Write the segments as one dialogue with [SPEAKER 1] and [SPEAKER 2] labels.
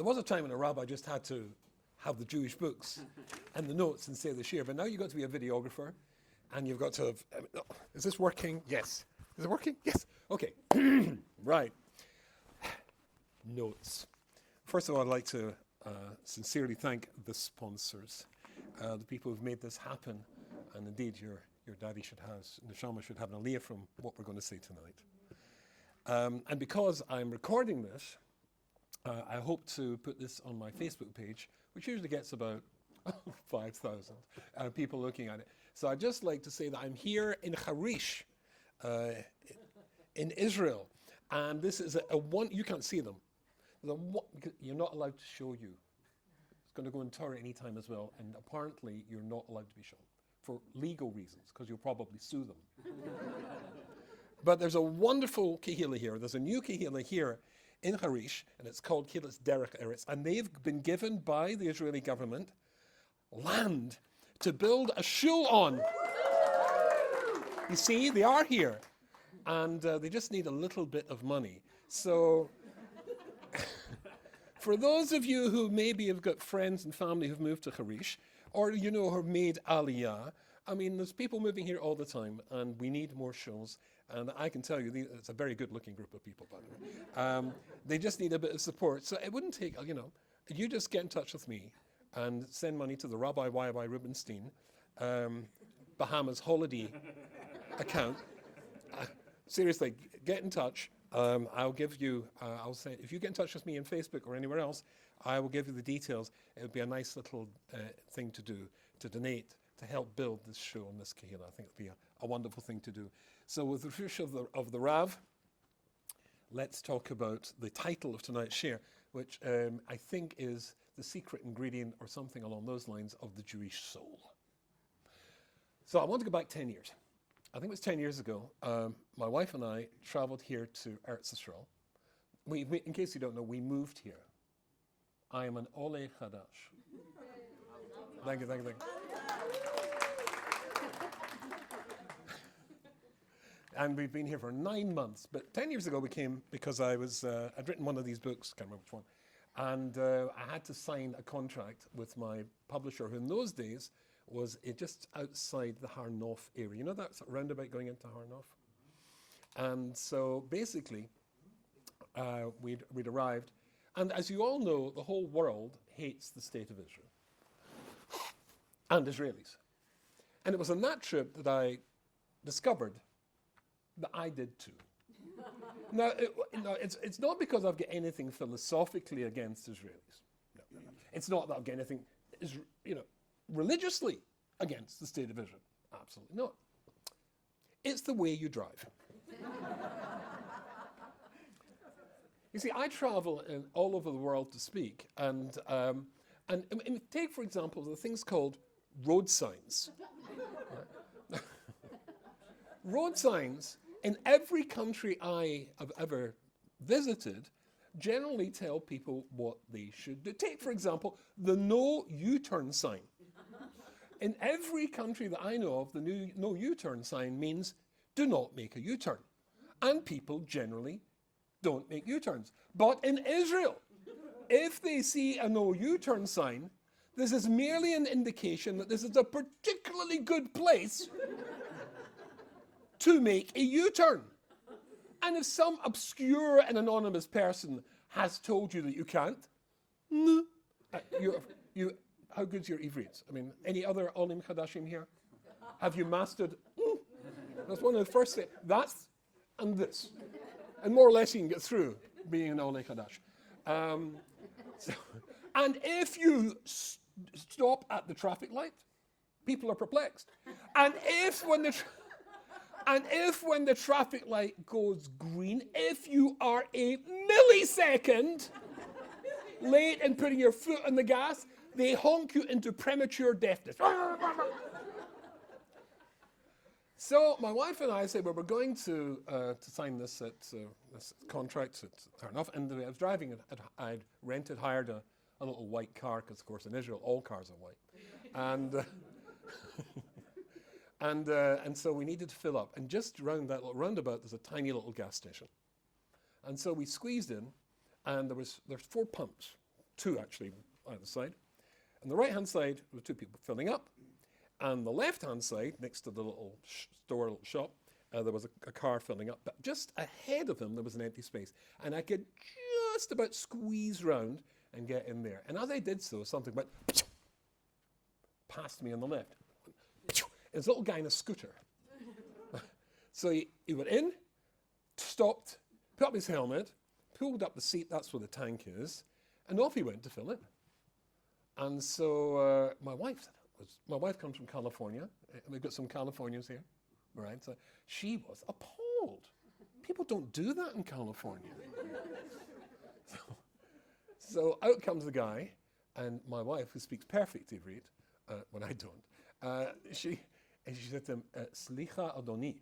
[SPEAKER 1] There was a time when a rabbi just had to have the Jewish books and the notes and say the shir, but now you've got to be a videographer, and you've got to have, is this working? Yes. Is it working? Yes. Okay. Right. Notes. First of all, I'd like to sincerely thank the sponsors, the people who've made this happen, and indeed your daddy should have, Neshama should have an aliyah from what we're going to say tonight. And because I'm recording this, I hope to put this on my Facebook page, which usually gets about 5,000 people looking at it. So I'd just like to say that I'm here in Harish, in Israel, and this is a one, you can't see them. You're not allowed to show you. It's going to go in Torah anytime as well, and apparently you're not allowed to be shown for legal reasons, because you'll probably sue them. But there's a wonderful kehillah here. There's a new kehillah here in Harish, and it's called Kehillas Derech Eretz, and they've been given by the Israeli government land to build a shul on. You see, they are here, and they just need a little bit of money. So for those of you who maybe have got friends and family who've moved to Harish, or have made aliyah, I mean, there's people moving here all the time, and we need more shuls. And I can tell you, it's a very good-looking group of people, by the way. They just need a bit of support. So it wouldn't take, you just get in touch with me and send money to the Rabbi Y.Y. Rubenstein, Bahamas holiday account. Seriously, get in touch. I'll give you, I'll say, if you get in touch with me on Facebook or anywhere else, I will give you the details. It would be a nice little thing to do, to donate, to help build this show and this kehillah. I think it would be a wonderful thing to do. So with the Harish of the Rav, let's talk about the title of tonight's shir, which I think is the secret ingredient or something along those lines of the Jewish soul. So I want to go back 10 years. I think it was 10 years ago. My wife and I traveled here to Eretz Yisrael. In case you don't know, we moved here. I am an Ole Chadash. Thank you. And we've been here for 9 months. But 10 years ago we came because I'd written one of these books, can't remember which one, and I had to sign a contract with my publisher, who in those days was just outside the Har Nof area. You know that sort of roundabout going into Har Nof? And so basically, we'd arrived. And as you all know, the whole world hates the state of Israel and Israelis. And it was on that trip that I discovered that I did too. Now, it's not because I've got anything philosophically against Israelis. No. It's not that I've got anything, religiously against the state of Israel. Absolutely not. It's the way you drive. You see, I travel all over the world to speak, and take, for example, the things called road signs. Road signs in every country I have ever visited generally tell people what they should do. Take, for example, the no U-turn sign. In every country that I know of, the no U-turn sign means do not make a U-turn. And people generally don't make U-turns. But in Israel, if they see a no U-turn sign, this is merely an indication that this is a particularly good place to make a U-turn. And if some obscure and anonymous person has told you that you can't, no. How good's your Ivrit? I mean, any other Olim Chadashim here? Have you mastered? That's one of the first things. That's and this. And more or less you can get through being an Ole Chadash. And if you stop at the traffic light, people are perplexed. And if when the traffic light goes green, if you are a millisecond late in putting your foot on the gas, they honk you into premature deafness. So my wife and I said, well, we're going to sign this contract at Tarnoff, and I was driving. I'd hired a little white car, because of course in Israel all cars are white, and so we needed to fill up. And just around that little roundabout, there's a tiny little gas station, and so we squeezed in, and there's 4 pumps, two actually either side. On the right-hand side, there were two people filling up. And the left-hand side, next to the little store, little shop, there was a car filling up. But just ahead of him, there was an empty space. And I could just about squeeze round and get in there. And as I did so, something went past me on the left. This little guy in a scooter. So he went in, stopped, put up his helmet, pulled up the seat, that's where the tank is, and off he went to fill in. And so my wife comes from California. We've got some Californians here, right? So she was appalled. People don't do that in California. So out comes the guy, and my wife, who speaks perfect Ivrit, when I don't, she said to him, Slicha Adoni.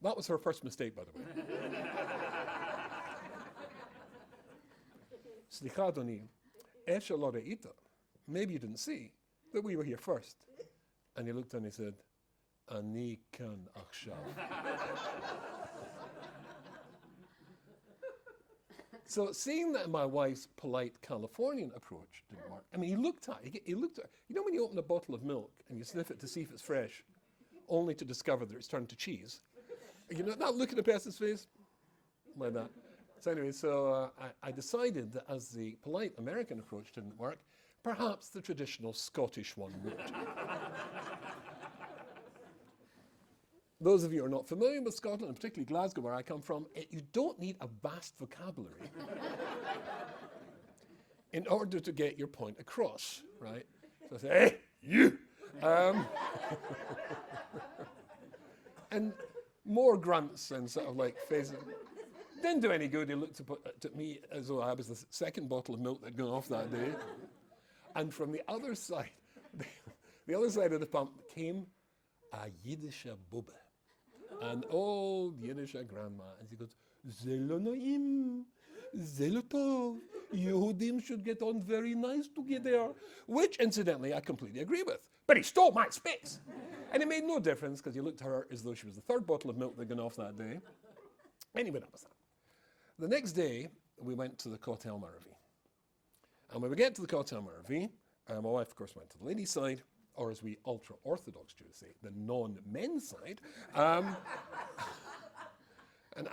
[SPEAKER 1] That was her first mistake, by the way. Slicha Adoni, Esha Loreita. Maybe you didn't see that we were here first. And he looked and he said, Ani kan akshav. So seeing that my wife's polite Californian approach didn't work, I mean, he looked at her. You know when you open a bottle of milk and you sniff it to see if it's fresh, only to discover that it's turned to cheese? You know that look at a person's face? Like that. So anyway, I decided that as the polite American approach didn't work, perhaps the traditional Scottish one would. Those of you who are not familiar with Scotland, and particularly Glasgow, where I come from, you don't need a vast vocabulary in order to get your point across, right? So I say, hey, you! And more grunts and sort of like faces. Didn't do any good. He looked at me as though I was the second bottle of milk that had gone off that day. And from the other side, the other side of the pump came a Yiddish bubbe, an old Yiddish grandma, and she goes, Zelonoim, Zelotov, Yehudim should get on very nice together, which incidentally I completely agree with. But he stole my space. And it made no difference because he looked at her as though she was the third bottle of milk that had gone off that day. Anyway, that was that. The next day, we went to the Kotel Maravi. And when we get to the Kotel Maravi, my wife, of course, went to the ladies' side, or as we ultra-Orthodox Jews say, the non-men's side. And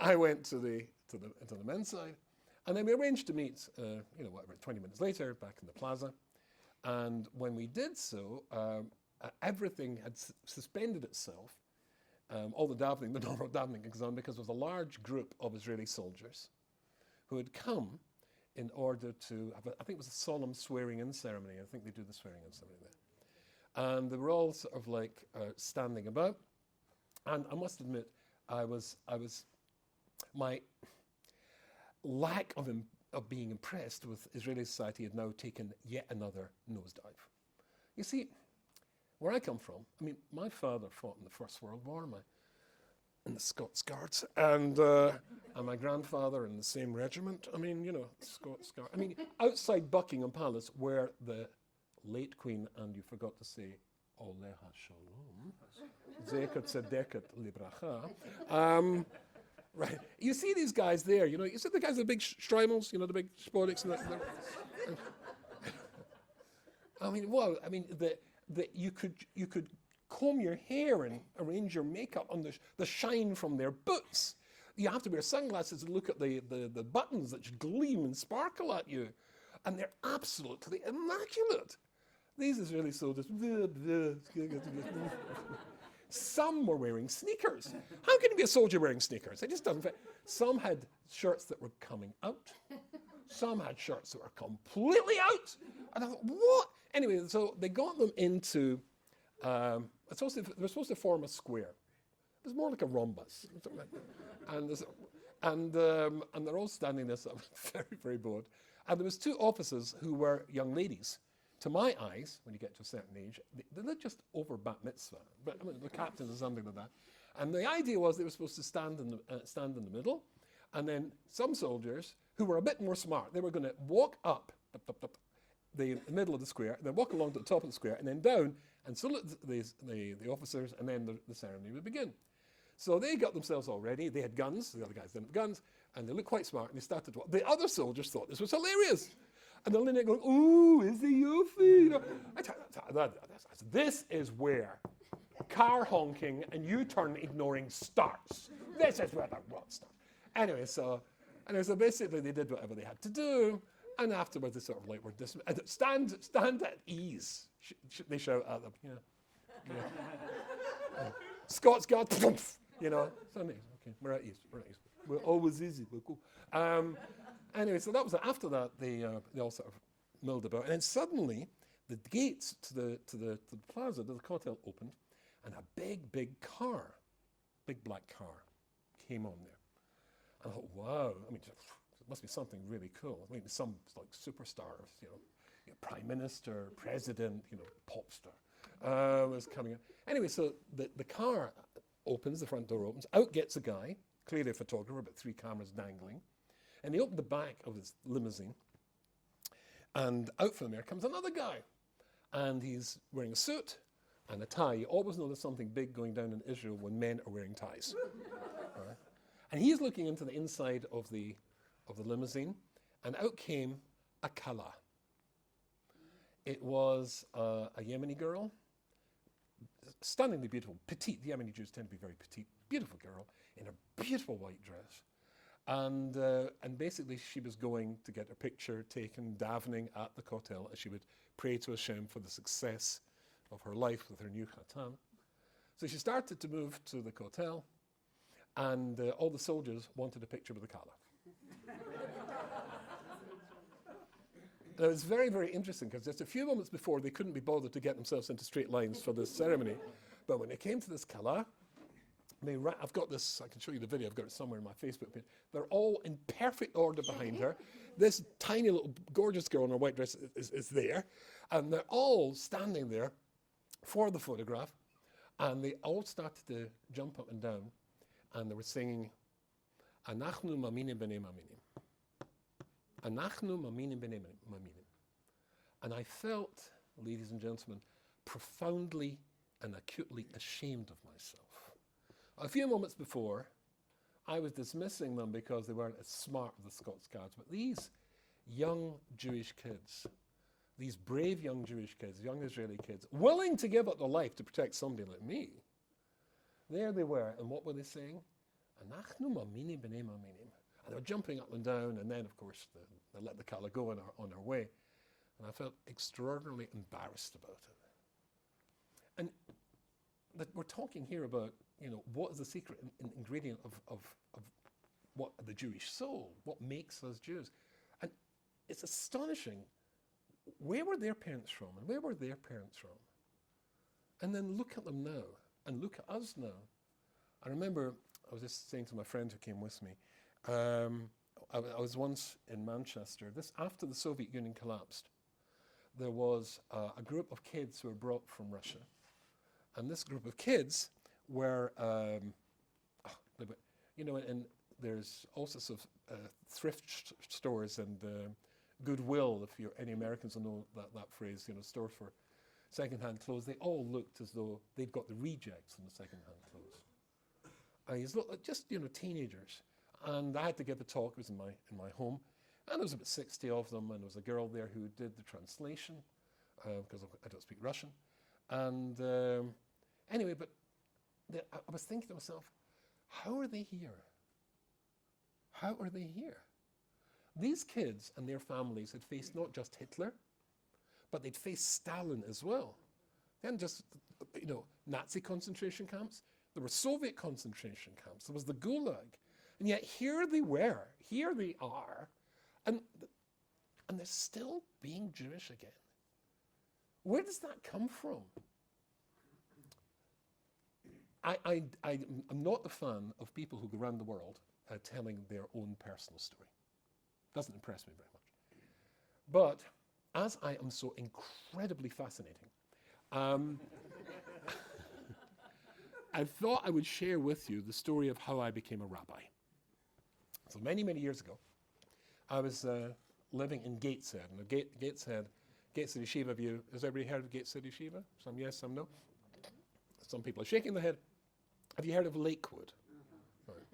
[SPEAKER 1] I went to the men's side. And then we arranged to meet, 20 minutes later, back in the plaza. And when we did so, everything had suspended itself. All the davening, the normal davening goes on because there was a large group of Israeli soldiers who had come in order to have, I think it was a solemn swearing-in ceremony. I think they do the swearing-in ceremony there. And they were all sort of like standing about. And I must admit, my lack of being impressed with Israeli society had now taken yet another nosedive. You see, where I come from, I mean, my father fought in the First World War, in the Scots Guards, and my grandfather in the same regiment. I mean, Scots Guards. I mean, outside Buckingham Palace, where the late Queen, and you forgot to say, Oleha Shalom, Zekat Tzedeket Libracha. Right. You see these guys there, you see the guys with the big streimels, the big spodix. That you could comb your hair and arrange your makeup on the shine from their boots. You have to wear sunglasses to look at the buttons that gleam and sparkle at you. And they're absolutely immaculate. These Israeli soldiers, some were wearing sneakers. How can you be a soldier wearing sneakers? It just doesn't fit. Some had shirts that were coming out. Some had shirts that were completely out. And I thought, what? Anyway, so they got them into, they were supposed to form a square. It was more like a rhombus. And they're all standing there, so I was very, very bored. And there was two officers who were young ladies. To my eyes, when you get to a certain age, they're just over bat mitzvah. But I mean, the captain or something like that. And the idea was they were supposed to stand in the middle, and then some soldiers who were a bit more smart, they were going to walk up the middle of the square, and then walk along to the top of the square, and then down and salute the officers, and then the ceremony would begin. So they got themselves all ready. They had guns. The other guys didn't have guns, and they looked quite smart. And they started to walk. The other soldiers thought this was hilarious. And the Linnet going, ooh, is he Yuffie? You know, this is where car honking and U-turn ignoring starts. This is where the rot starts. Anyway, so basically they did whatever they had to do, and afterwards they sort of like were stand at ease. They shout at them, Scots guard, you know. So okay, we're at ease. We're always easy. We're cool. Anyway, so that was after that they all sort of milled about, and then suddenly the gates to the plaza, to the hotel, opened, and a big car, big black car, came on there. And I thought, wow, I mean, it must be something really cool. I mean, some like superstars, prime minister, president, pop star, was coming in. Anyway, so the car opens, the front door opens, out gets a guy, clearly a photographer, but 3 cameras dangling. And they open the back of his limousine, and out from there comes another guy. And he's wearing a suit and a tie. You always know there's something big going down in Israel when men are wearing ties. Right? And he's looking into the inside of the limousine, and out came a kala. It was a Yemeni girl, stunningly beautiful, petite. The Yemeni Jews tend to be very petite, beautiful girl in a beautiful white dress. And basically she was going to get her picture taken, davening at the kotel, as she would pray to Hashem for the success of her life with her new khatan. So she started to move to the kotel, and all the soldiers wanted a picture with the kala. And it was very, very interesting, because just a few moments before they couldn't be bothered to get themselves into straight lines for this ceremony. But when it came to this kala, I've got this, I can show you the video, I've got it somewhere in my Facebook page. They're all in perfect order behind her. This tiny little gorgeous girl in her white dress is there. And they're all standing there for the photograph. And they all started to jump up and down. And they were singing, Anachnu maminim b'nei maminim. Anachnu maminim b'nei maminim. And I felt, ladies and gentlemen, profoundly and acutely ashamed of myself. A few moments before, I was dismissing them because they weren't as smart as the Scots Guards, but these young Jewish kids, these brave young Jewish kids, young Israeli kids, willing to give up their life to protect somebody like me, there they were, and what were they saying? Anachnu mamini b'nei maminim. And they were jumping up and down, and then, of course, they let the kala go on her way. And I felt extraordinarily embarrassed about it. And we're talking here about, what is the secret ingredient of what the Jewish soul, what makes us Jews. And it's astonishing. Where were their parents from, and where were their parents from? And then look at them now, and look at us now. I remember, I was just saying to my friend who came with me, I was once in Manchester, this after the Soviet Union collapsed. There was a group of kids who were brought from Russia. And this group of kids were, and there's all sorts of thrift stores and Goodwill, if any Americans will know that phrase, stores for second-hand clothes. They all looked as though they'd got the rejects from the second-hand clothes. These looked like just, teenagers. And I had to give a talk. It was in my home. And there was about 60 of them, and there was a girl there who did the translation, because I don't speak Russian. And anyway, but I was thinking to myself, how are they here? How are they here? These kids and their families had faced not just Hitler, but they'd faced Stalin as well. They hadn't just, Nazi concentration camps. There were Soviet concentration camps. There was the Gulag. And yet here they are, and they're still being Jewish again. Where does that come from? I'm not a fan of people who go around the world telling their own personal story. Doesn't impress me very much. But as I am so incredibly fascinating, I thought I would share with you the story of how I became a rabbi. So many, many years ago, I was living in Gateshead. And Gateshead Yeshiva, has everybody heard of Gateshead Yeshiva? Some yes, some no. Some people are shaking their head. Have you heard of Lakewood? Right.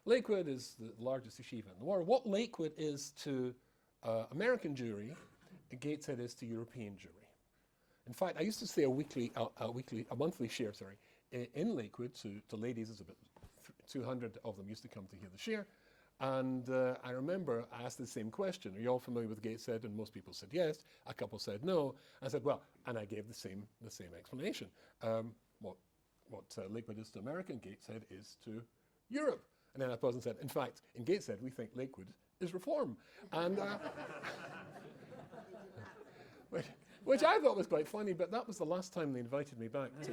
[SPEAKER 1] Lakewood is the largest yeshiva in the world. What Lakewood is to American Jewry, Gateshead is to European Jewry. In fact, I used to say a monthly share, in Lakewood to ladies. There's about 200 of them used to come to hear the share. And I remember I asked the same question: are you all familiar with Gateshead? And most people said yes. A couple said no. I said, well, and I gave the same explanation. What Lakewood is to America, Gateshead is to Europe. And then I paused and said, in fact, in Gateshead, we think Lakewood is reform. And which I thought was quite funny, but that was the last time they invited me back to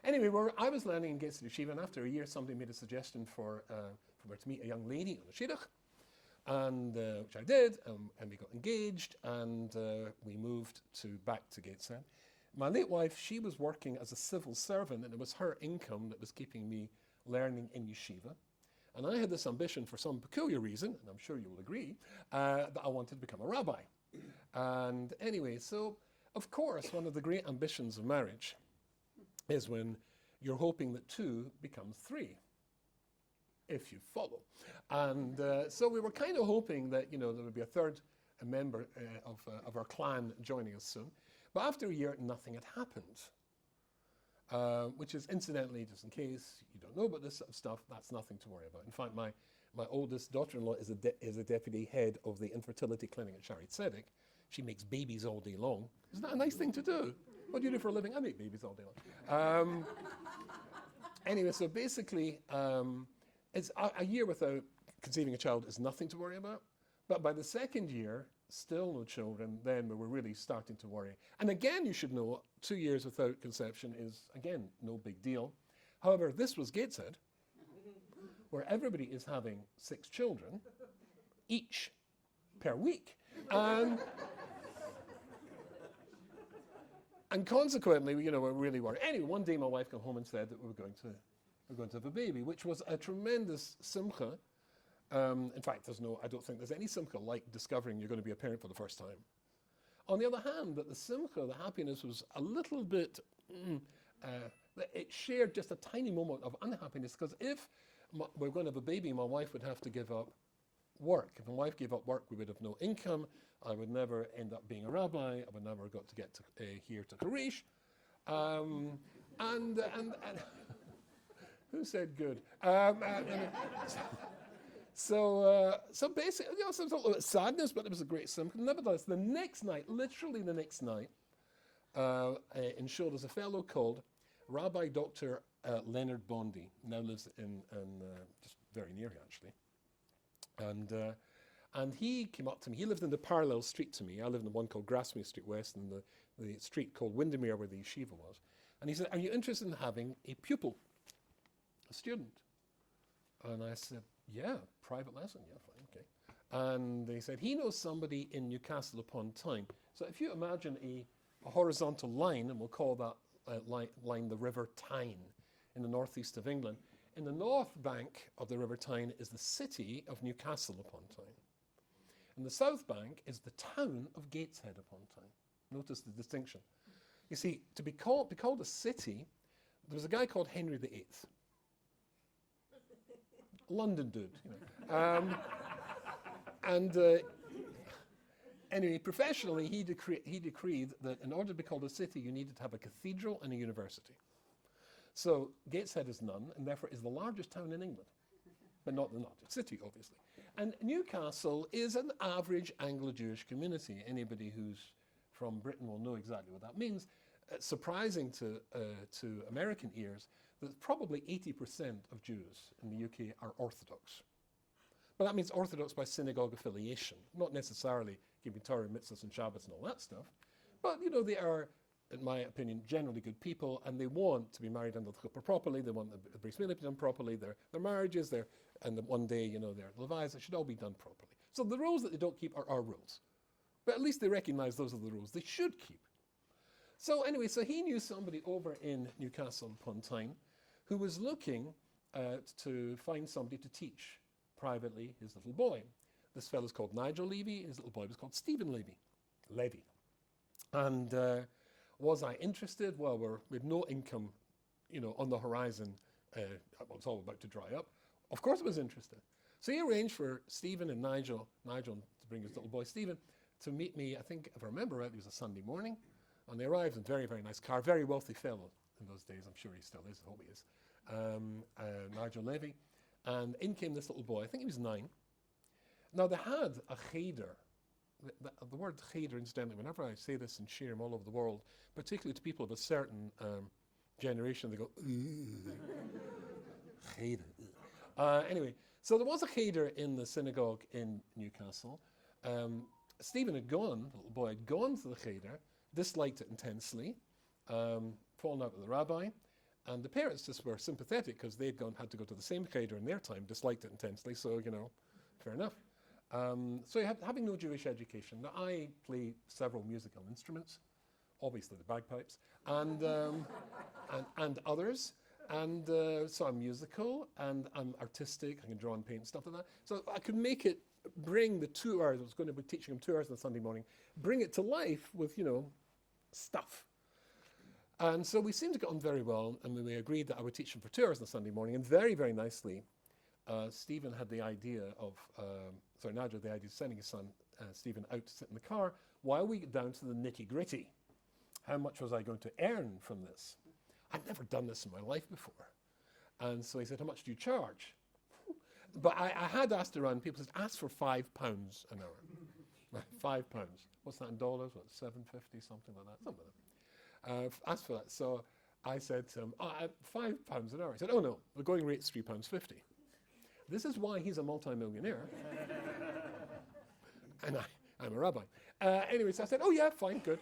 [SPEAKER 1] Anyway, I was learning in Gateshead Yeshiva, and after a year, somebody made a suggestion for her to meet a young lady on the Shidduch, and which I did, and we got engaged, and we moved back to Gateshead. My late wife, she was working as a civil servant, and it was her income that was keeping me learning in yeshiva. And I had this ambition for some peculiar reason, and I'm sure you will agree, that I wanted to become a rabbi. And anyway, so of course, one of the great ambitions of marriage is when you're hoping that 2 becomes 3, if you follow. And so we were kind of hoping that, there would be a third member of our clan joining us soon. But after a year, nothing had happened. Which is, incidentally, just in case you don't know about this sort of stuff, that's nothing to worry about. In fact, my oldest daughter-in-law is a deputy head of the infertility clinic at Shari Tzedek. She makes babies all day long. Isn't that a nice thing to do? What do you do for a living? I make babies all day long. Anyway, so basically, it's a year without conceiving a child is nothing to worry about. But by the second year, still no children, then we were really starting to worry. And again, you should know, 2 years without conception is, again, no big deal. However, this was Gateshead, where everybody is having 6 children, each per week. And consequently, we're really worried. Anyway, one day my wife came home and said that we were going to have a baby, which was a tremendous simcha. In fact, I don't think there's any simcha like discovering you're going to be a parent for the first time. On the other hand, that the simcha, the happiness, was a little bit, it shared just a tiny moment of unhappiness, because if we're going to have a baby, my wife would have to give up work. If my wife gave up work, we would have no income. I would never end up being a rabbi. I would never got to get here to Harish. And who said good? So basically, there was a little bit of sadness, but it was a great simcha. Nevertheless, the next night, literally the next night, in Shul, there's a fellow called Rabbi Dr. Leonard Bondi. Now lives in just very near here, actually. And he came up to me. He lived in the parallel street to me. I lived in the one called Grasmere Street West, and the street called Windermere, where the yeshiva was. And he said, "Are you interested in having a pupil, a student?" And I said, "Yeah, private lesson, yeah, fine, okay." And they said, he knows somebody in Newcastle upon Tyne. So if you imagine a horizontal line, and we'll call that line the River Tyne in the northeast of England. In the north bank of the River Tyne is the city of Newcastle upon Tyne. And the south bank is the town of Gateshead upon Tyne. Notice the distinction. You see, to be called a city, there was a guy called Henry VIII. London dude, anyway, professionally, he decreed that in order to be called a city, you needed to have a cathedral and a university. So Gateshead is none, and therefore is the largest town in England, but not the largest city, obviously. And Newcastle is an average Anglo-Jewish community. Anybody who's from Britain will know exactly what that means. Surprising to American ears, that probably 80% of Jews in the UK are Orthodox. But that means Orthodox by synagogue affiliation, not necessarily keeping Torah, mitzvahs, and Shabbos and all that stuff. But, they are, in my opinion, generally good people, and they want to be married under the chuppah properly. They want the bris milah to be done properly. Their marriages, and then one day, their levayas, it should all be done properly. So the rules that they don't keep are our rules. But at least they recognize those are the rules they should keep. So anyway, so he knew somebody over in Newcastle upon Tyne who was looking to find somebody to teach privately his little boy. This fellow's called Nigel Levy. His little boy was called Stephen Levy. And was I interested? Well, we had no income, on the horizon. Well, it's all about to dry up. Of course I was interested. So he arranged for Stephen and Nigel to bring his little boy Stephen, to meet me. I think, if I remember right, it was a Sunday morning. And they arrived in a very, very nice car. Very wealthy fellow in those days. I'm sure he still is. I hope he is. Nigel Levy. And in came this little boy. I think he was 9. Now, they had a cheder. The word cheder, incidentally, whenever I say this and share them all over the world, particularly to people of a certain generation, they go, cheder. Anyway, so there was a cheder in the synagogue in Newcastle. Stephen had gone, the little boy had gone to the cheder, disliked it intensely, fallen out with the rabbi, and the parents just were sympathetic because they'd had to go to the same cheder in their time, disliked it intensely, so, fair enough. So having no Jewish education. Now, I play several musical instruments, obviously the bagpipes, and others. And so I'm musical, and I'm artistic. I can draw and paint and stuff like that. So I could bring the 2 hours, I was going to be teaching them 2 hours on Sunday morning, bring it to life with, stuff. And so we seemed to get on very well, and we agreed that I would teach them for 2 hours on Sunday morning, and very, very nicely, Stephen had the idea of, Nigel had the idea of sending his son, Stephen, out to sit in the car while we get down to the nitty-gritty. How much was I going to earn from this? I'd never done this in my life before. And so he said, how much do you charge? But I had asked around, people said, ask for £5 an hour. £5. What's that in dollars? What, $7.50, something like that? Something like that. Asked for that. So I said to him, £5 an hour. He said, oh no, the going rate's £3.50. This is why he's a multi-millionaire. And I'm a rabbi. Anyway, so I said, oh yeah, fine, good.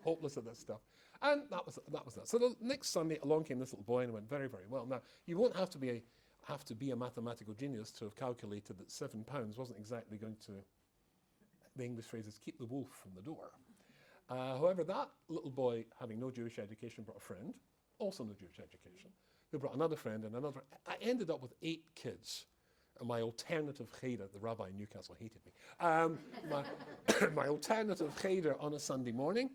[SPEAKER 1] Hopeless at this stuff. And that was that. So the next Sunday, along came this little boy, and it went very, very well. Now, you won't have to be a mathematical genius to have calculated that £7 wasn't exactly going to, the English phrase is, keep the wolf from the door. However, that little boy, having no Jewish education, brought a friend, also no Jewish education, who brought another friend and another. I ended up with 8 kids. And my alternative cheder, the rabbi in Newcastle hated me. My alternative cheder on a Sunday morning.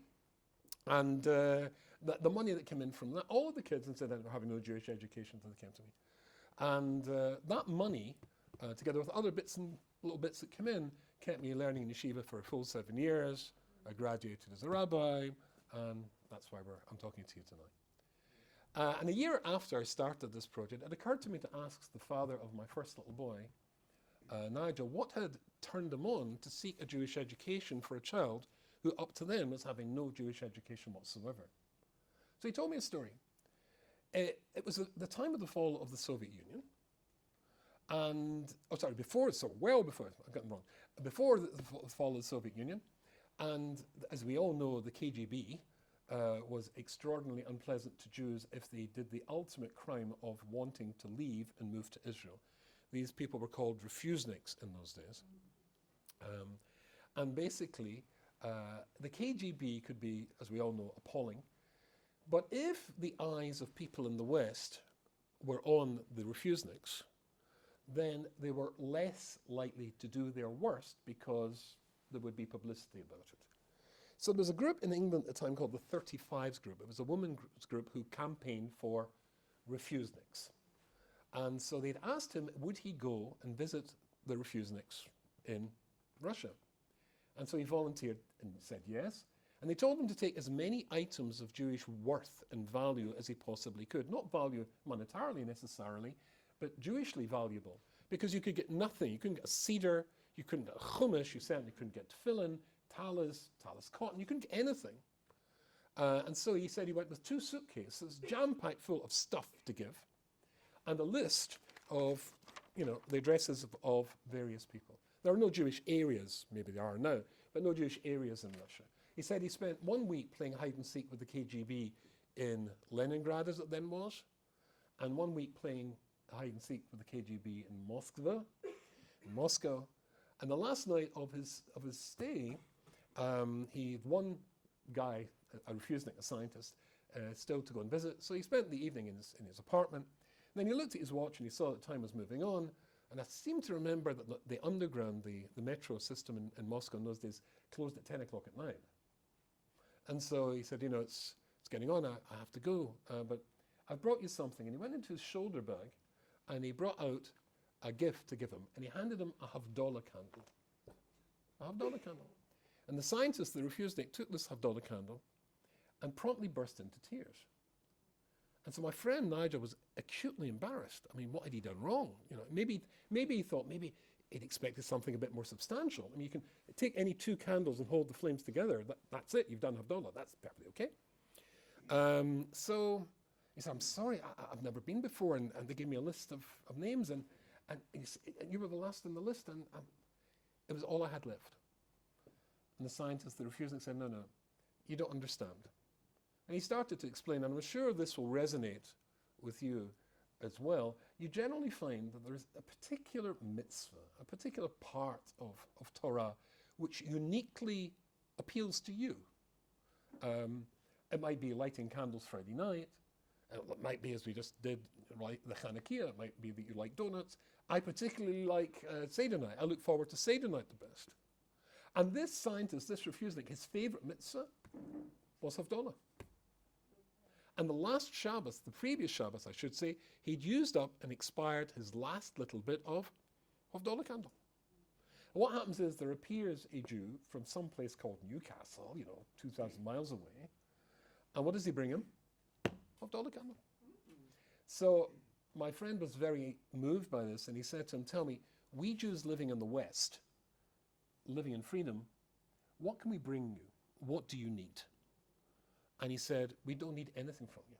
[SPEAKER 1] And the money that came in from that, all of the kids incidentally were having no Jewish education until they came to me. And that money, together with other little bits that came in, kept me learning in yeshiva for a full 7 years. I graduated as a rabbi, and that's why I'm talking to you tonight. And a year after I started this project, it occurred to me to ask the father of my first little boy, Nigel, what had turned him on to seek a Jewish education for a child who up to then was having no Jewish education whatsoever. So he told me a story. It was the time of the fall of the Soviet Union. Before, I got them wrong. Before the fall of the Soviet Union. And as we all know, the KGB was extraordinarily unpleasant to Jews if they did the ultimate crime of wanting to leave and move to Israel. These people were called refuseniks in those days. And basically, the KGB could be, as we all know, appalling. But if the eyes of people in the West were on the refuseniks, then they were less likely to do their worst because there would be publicity about it. So there was a group in England at the time called the 35s group. It was a women's group who campaigned for refuseniks. And so they'd asked him, would he go and visit the refuseniks in Russia? And so he volunteered and said yes. And they told him to take as many items of Jewish worth and value as he possibly could. Not value monetarily necessarily, but Jewishly valuable. Because you could get nothing. You couldn't get a cedar, you couldn't get a chumash, you certainly couldn't get tefillin, talis cotton, you couldn't get anything. And so he said he went with 2 suitcases, jam-packed full of stuff to give, and a list of, the addresses of various people. There are no Jewish areas, maybe there are now, but no Jewish areas in Russia. He said he spent 1 week playing hide and seek with the KGB in Leningrad, as it then was, and 1 week playing hide and seek with the KGB in Moscow. And the last night of his stay, he had one guy, a refusenik, a scientist, still to go and visit. So he spent the evening in his apartment. And then he looked at his watch and he saw that time was moving on. And I seem to remember that the underground, the metro system in Moscow in those days, closed at 10 o'clock at night. And so he said, it's getting on, I have to go. But I've brought you something. And he went into his shoulder bag and he brought out a gift to give him, and he handed him a Havdalah candle. A Havdalah candle. And the scientist, the refusnik, took this Havdalah candle and promptly burst into tears. And so my friend Nigel was acutely embarrassed. I mean, what had he done wrong? You know, maybe he thought maybe he'd expected something a bit more substantial. I mean, you can take any two candles and hold the flames together. That's it. You've done Havdalah. That's perfectly okay. So he said, I'm sorry, I've never been before. And they gave me a list of names. And you were the last on the list. And it was all I had left. And the scientist, the refusnik, said, no, you don't understand. And he started to explain, and I'm sure this will resonate with you as well. You generally find that there's a particular mitzvah, a particular part of Torah, which uniquely appeals to you. It might be lighting candles Friday night. It might be, as we just did, like the Chanukah. It might be that you like donuts. I particularly like Seder night. I look forward to Seder night the best. And this scientist, this refusnik, his favorite mitzvah was Havdalah. And the last Shabbos, the previous Shabbos, I should say, he'd used up and expired his last little bit of Havdalah candle. And what happens is there appears a Jew from some place called Newcastle, 2,000 miles away. And what does he bring him? Havdalah candle. So my friend was very moved by this, and he said to him, tell me, we Jews living in the West, living in freedom, what can we bring you? What do you need? And he said, we don't need anything from you,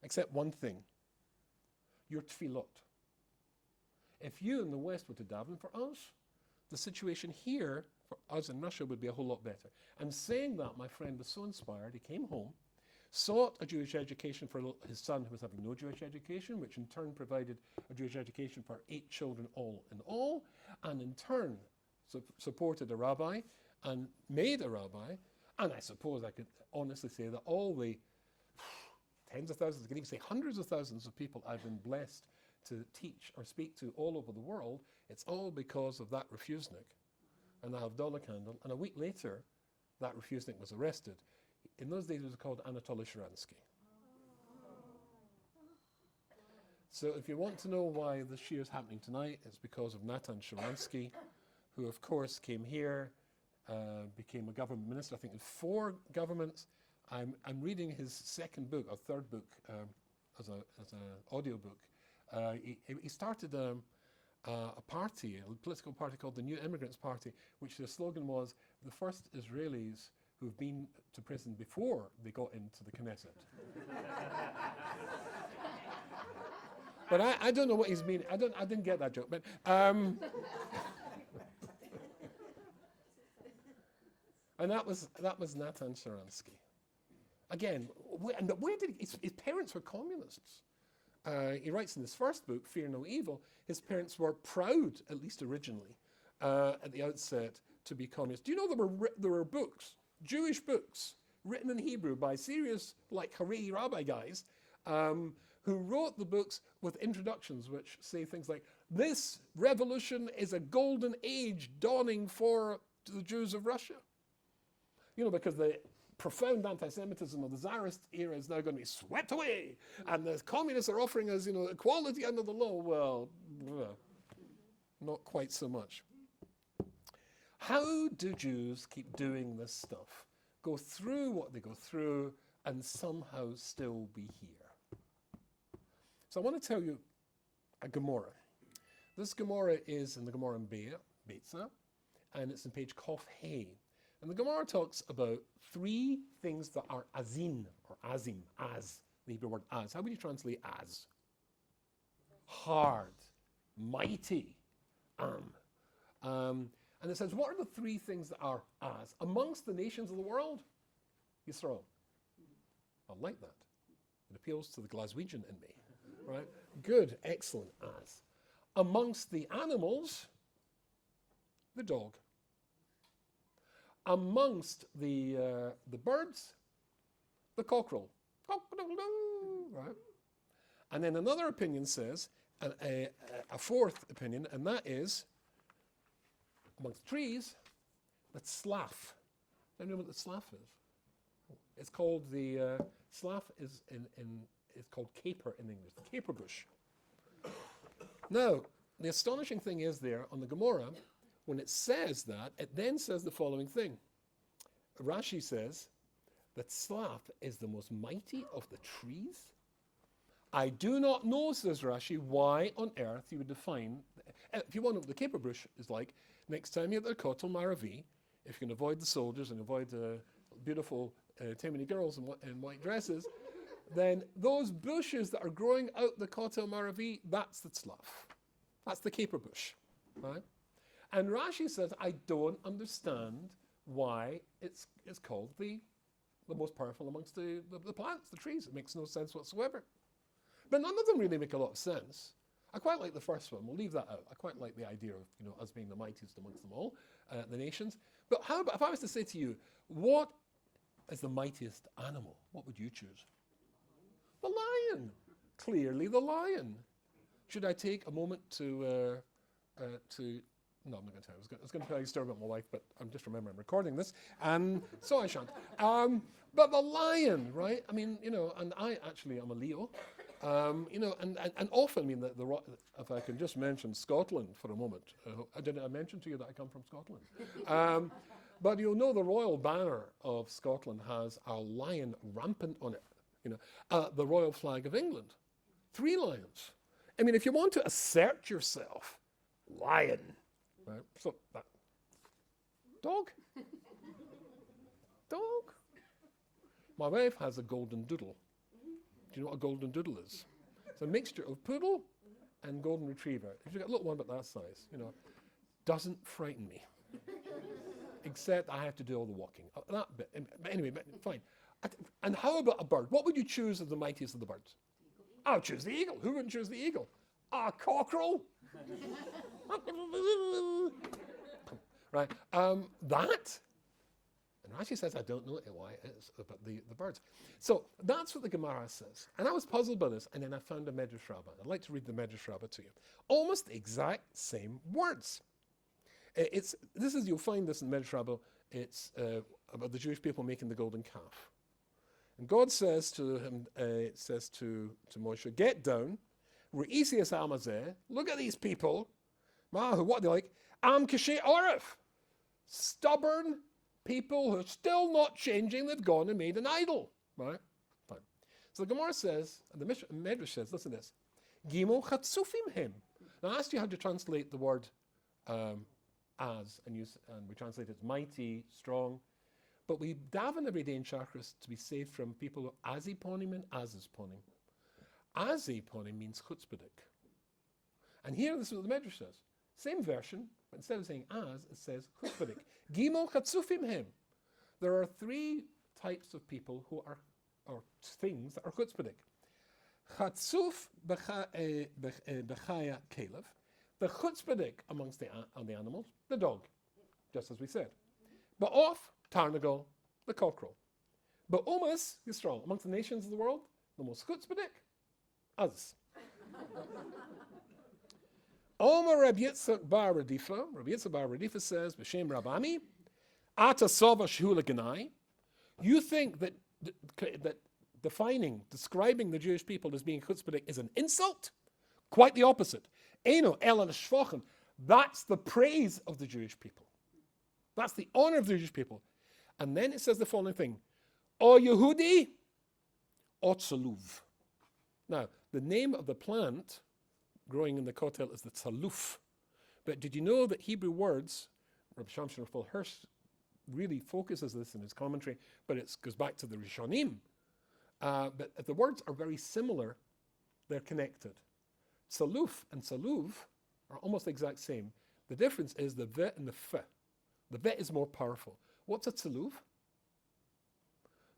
[SPEAKER 1] except one thing, your tefillot. If you in the West were to daven for us, the situation here for us in Russia would be a whole lot better. And saying that, my friend was so inspired, he came home, sought a Jewish education for his son who was having no Jewish education, which in turn provided a Jewish education for 8 children all in all, and in turn supported a rabbi and made a rabbi. And I suppose I could honestly say that all the tens of thousands, I could even say hundreds of thousands of people I've been blessed to teach or speak to all over the world, it's all because of that refusnik and the Havdalah candle. And a week later, that refusnik was arrested. In those days, it was called Anatoly Sharansky. So if you want to know why the shiur is happening tonight, it's because of Natan Sharansky, who of course came here, became a government minister, I think in 4 governments. I'm reading his second book, or third book, as an audio book. He started a party, a political party called the New Immigrants Party, which the slogan was, the first Israelis who've been to prison before they got into the Knesset. But I don't know what he's meaning. I didn't get that joke. But and that was Natan Sharansky. Again, where did his parents were communists? He writes in his first book, Fear No Evil, his parents were proud, at least originally, at the outset, to be communists. Do you know there were books, Jewish books, written in Hebrew by serious, like Haredi rabbi guys, who wrote the books with introductions which say things like, this revolution is a golden age dawning for the Jews of Russia. Because the profound anti-Semitism of the Tsarist era is now going to be swept away, and the communists are offering us, equality under the law. Well, not quite so much. How do Jews keep doing this stuff? Go through what they go through and somehow still be here? So I want to tell you a Gemara. This Gemara is in the Gemara in Beitza, and it's in page Kof Hey. And the Gemara talks about 3 things that are azin, or azim, as, the Hebrew word as. How would you translate as? Hard, mighty, and it says, what are the 3 things that are as? Amongst the nations of the world, Yisrael. I like that. It appeals to the Glaswegian in me. Right? Good, excellent, as. Amongst the animals, the dog. Amongst the birds, the cockerel. Right? And then another opinion says, a 4th opinion, and that is, amongst trees, the slav. Do you know what the slav is? It's called slav is it's called caper in English, the caper bush. Now, the astonishing thing is there on the Gemara, when it says that, it then says the following thing. Rashi says that Slav is the most mighty of the trees. I do not know, says Rashi, why on earth you would define, if you want to know what the caper bush is like, next time you're at the Kotel Maravi, if you can avoid the soldiers and avoid the beautiful Taimani girls in white dresses, then those bushes that are growing out the Kotel Maravi, that's the Slav. That's the caper bush, right? And Rashi says, I don't understand why it's called the most powerful amongst the plants, the trees. It makes no sense whatsoever. But none of them really make a lot of sense. I quite like the first one. We'll leave that out. I quite like the idea of us being the mightiest amongst them all, the nations. But how about if I was to say to you, what is the mightiest animal? What would you choose? The lion. Clearly the lion. Should I take a moment to no, I'm not going to tell you. I was going to tell you a story about my wife, but I'm just remembering I'm recording this, so I shan't. But the lion, right? I mean, and I actually am a Leo, and often, I mean, if I can just mention Scotland for a moment. I mentioned to you that I come from Scotland. But you'll know the royal banner of Scotland has a lion rampant on it, the royal flag of England. 3 lions. I mean, if you want to assert yourself, lion. Right? So that dog. My wife has a golden doodle. Do you know what a golden doodle is? It's a mixture of poodle and golden retriever. If you've got a little one about that size, doesn't frighten me. Except I have to do all the walking. That bit. But anyway, fine. And how about a bird? What would you choose as the mightiest of the birds? I'll choose the eagle. Who wouldn't choose the eagle? A cockerel. Right. That. And Rashi says, I don't know why it is about the birds. So that's what the Gemara says. And I was puzzled by this, and then I found a Medrash Rabbah. I'd like to read the Medrash Rabbah to you. Almost the exact same words. You'll find this in Medrash Rabbah. It's about the Jewish people making the golden calf. And God says to him, to Moshe, get down. Re'isias amazeh. Look at these people. What are they like? Am kashe orif. Stubborn people who are still not changing. They've gone and made an idol. Right? Fine. So the Gemara says, and the Medrash says, listen to this. Gimel chatzufim him. Now I asked you how to translate the word as, and we translate it as mighty, strong. But we daven every day in Chakras to be saved from people who aziponim and azizponim. Aziponim means chutzpahdik. And here, this is what the Medrash says. Same version, but instead of saying as, it says chutzpahdik. Gimel chatzufim him. There are 3 types of people who are, or things that are chutzpahdik. Chatzuf b'chaya kelev. The chutzpahdik amongst the animals, the dog, just as we said. Ba'of, tarnagol, the cockerel. Ba'umas, Yisrael, amongst the nations of the world, the most chutzpahdik, us. Omer Rabbi Yitzchak bar Radifa. Rabbi Yitzchak bar Radifa says, B'Shem Rabami, Ata Sova Shehula Ganai. You think that describing the Jewish people as being chutzpahdik is an insult? Quite the opposite. Eino Ela Shvochen. That's the praise of the Jewish people. That's the honor of the Jewish people. And then it says the following thing. O Yehudi, O Tzaluv. Now, the name of the plant growing in the Kotel is the Tzaluf. But did you know that Hebrew words, Rabbi Shamshon Raphael Hirsch really focuses this in his commentary, but it goes back to the Rishonim. But if the words are very similar, they're connected. Tzaluf and Tzaluv are almost the exact same. The difference is the Ve and the Fe. The Ve is more powerful. What's a Tzaluv?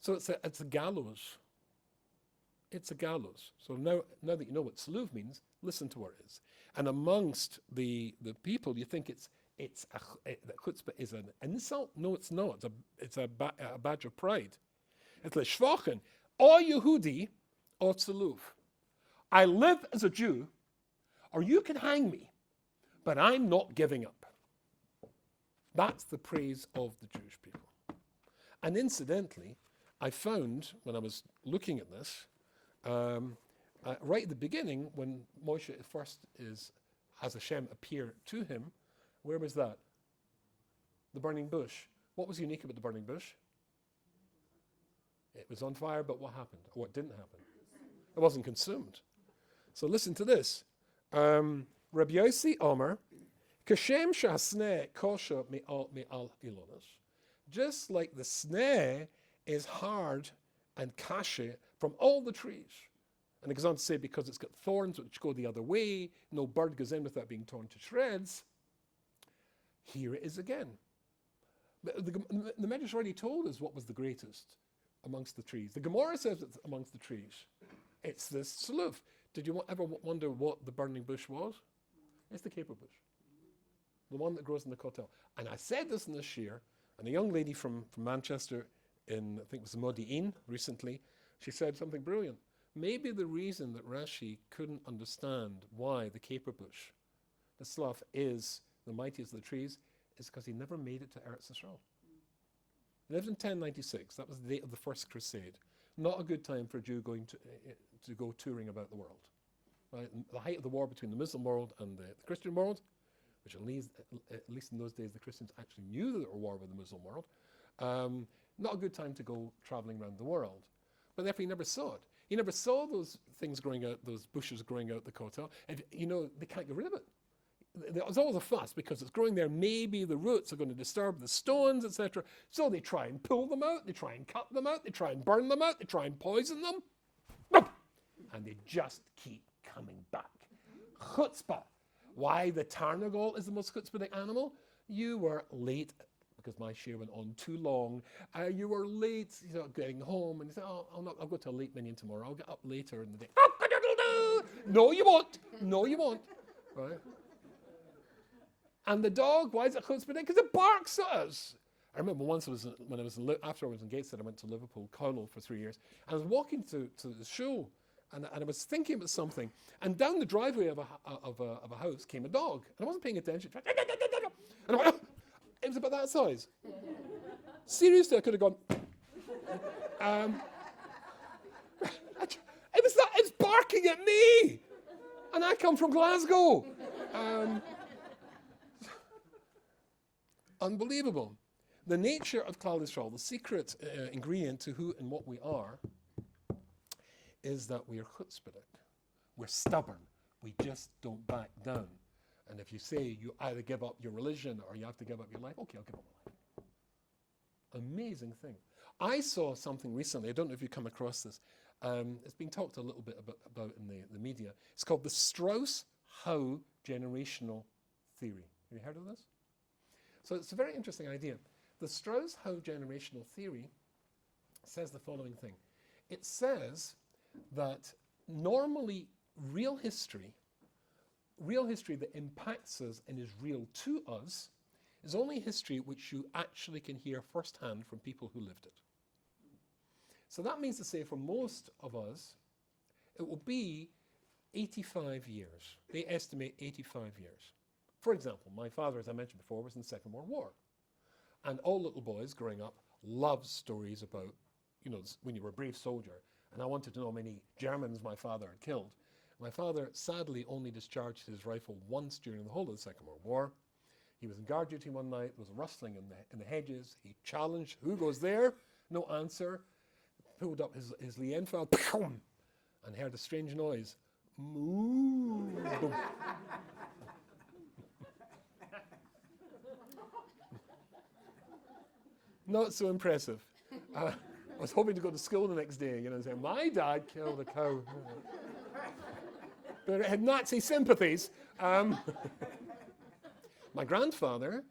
[SPEAKER 1] So it's a gallows. It's a gallows. So now that you know what Tzaluv means, listen to what it is. And amongst the people, you think that chutzpah is an insult? No, it's not. It's a badge of pride. It's l'shvachen, o Yehudi, o Tzaluv. I live as a Jew, or you can hang me, but I'm not giving up. That's the praise of the Jewish people. And incidentally, I found, when I was looking at this, right at the beginning, when Moshe first is as Hashem appeared to him, where was that? The burning bush. What was unique about the burning bush? It was on fire, but what happened? Or what didn't happen? It wasn't consumed. So listen to this. Rabbi Yossi Omer, Kashem shasneh kosher me'al ilonos. Just like the sneh is hard and kashe from all the trees. And it goes on to say, because it's got thorns which go the other way, no bird goes in without being torn to shreds. Here it is again. The Medrash already told us what was the greatest amongst the trees. The Gemara says it's amongst the trees. It's this sluf. Did you ever wonder what the burning bush was? It's the caper bush. The one that grows in the kotel. And I said this in this year, and a young lady from Manchester in, I think it was Modi'in recently, she said something brilliant. Maybe the reason that Rashi couldn't understand why the caper bush, the sluf, is the mightiest of the trees is because he never made it to Eretz Yisrael. He lived in 1096. That was the date of the First Crusade. Not a good time for a Jew going to go touring about the world. Right? The height of the war between the Muslim world and the Christian world, which at least in those days the Christians actually knew that there were war with the Muslim world. Not a good time to go traveling around the world. But therefore he never saw it. He never saw those things growing out, those bushes growing out the kotel. And they can't get rid of it. There's always a fuss because it's growing there. Maybe the roots are going to disturb the stones, etc. So they try and pull them out. They try and cut them out. They try and burn them out. They try and poison them. And they just keep coming back. Chutzpah. Why the tarnagol is the most chutzpahdik animal? You were late, because my share went on too long. You were late, getting home, and you say, I'll go to a late minion tomorrow. I'll get up later in the day. No, you won't. No, you won't. Right? And the dog, why is it chutzpah? Because it barks at us. I remember once after I was in Gateshead, I went to Liverpool, Colonel for 3 years, and I was walking to the Shul, and I was thinking about something, and down the driveway of a house came a dog, and I wasn't paying attention. And I went, it was about that size. Seriously, I could have gone. It's barking at me, and I come from Glasgow. Unbelievable. The nature of Klal Yisrael, the secret ingredient to who and what we are, is that we are chutzpahdik. We're stubborn. We just don't back down. And if you say you either give up your religion or you have to give up your life, okay, I'll give up my life. Amazing thing. I saw something recently, I don't know if you've come across this. It's been talked a little bit about in the media. It's called the Strauss-Howe generational theory. Have you heard of this? So it's a very interesting idea. The Strauss-Howe generational theory says the following thing. It says that normally real history that impacts us and is real to us is only history which you actually can hear firsthand from people who lived it. So that means to say for most of us, it will be 85 years. They estimate 85 years. For example, my father, as I mentioned before, was in the Second World War. And all little boys growing up loved stories about, when you were a brave soldier. And I wanted to know how many Germans my father had killed. My father sadly only discharged his rifle once during the whole of the Second World War. He was in guard duty one night. There was a rustling in the hedges. He challenged, who goes there? No answer. Pulled up his Lee Enfield and heard a strange noise. Moo. Boom. Not so impressive. I was hoping to go to school the next day, and say, my dad killed a cow. But it had Nazi sympathies. My grandfather,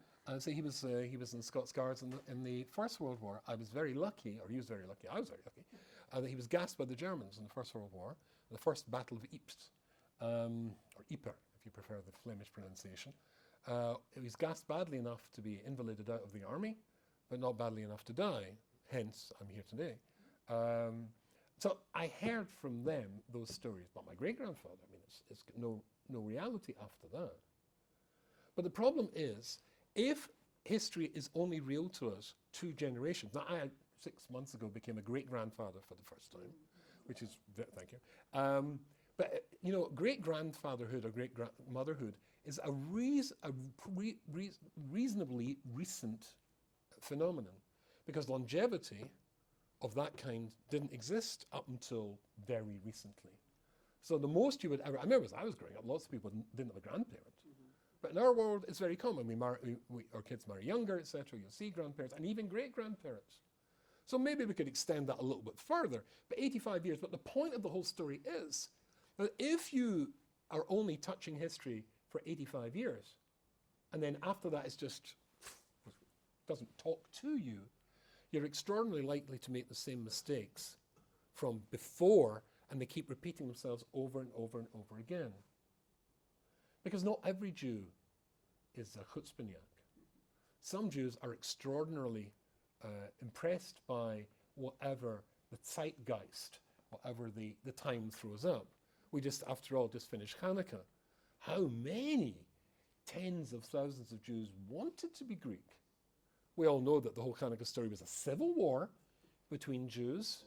[SPEAKER 1] he was in the Scots Guards in the First World War. I was very lucky, or he was very lucky, I was very lucky, that he was gassed by the Germans in the First World War, the first Battle of Ypres, or Ypres, if you prefer the Flemish pronunciation. He was gassed badly enough to be invalided out of the army, but not badly enough to die. Hence, I'm here today. So I heard from them those stories. But my great-grandfather, it's no reality after that. But the problem is, if history is only real to us 2 generations. Now, I, 6 months ago, became a great-grandfather for the first time, which is, thank you. But, great-grandfatherhood or great-motherhood is a reasonably recent phenomenon, because longevity of that kind didn't exist up until very recently. So the most you would ever, I remember as I was growing up, lots of people didn't have a grandparent. But in our world, it's very common. Our kids marry younger, etc. You'll see grandparents and even great-grandparents. So maybe we could extend that a little bit further, but 85 years. But the point of the whole story is that if you are only touching history for 85 years, and then after that it's just doesn't talk to you, you're extraordinarily likely to make the same mistakes from before, and they keep repeating themselves over and over and over again. Because not every Jew is a chutzpahniak. Some Jews are extraordinarily impressed by whatever the zeitgeist, whatever the time throws up. We just, after all, just finished Hanukkah. How many tens of thousands of Jews wanted to be Greek? We all know that the whole Hanukkah story was a civil war between Jews,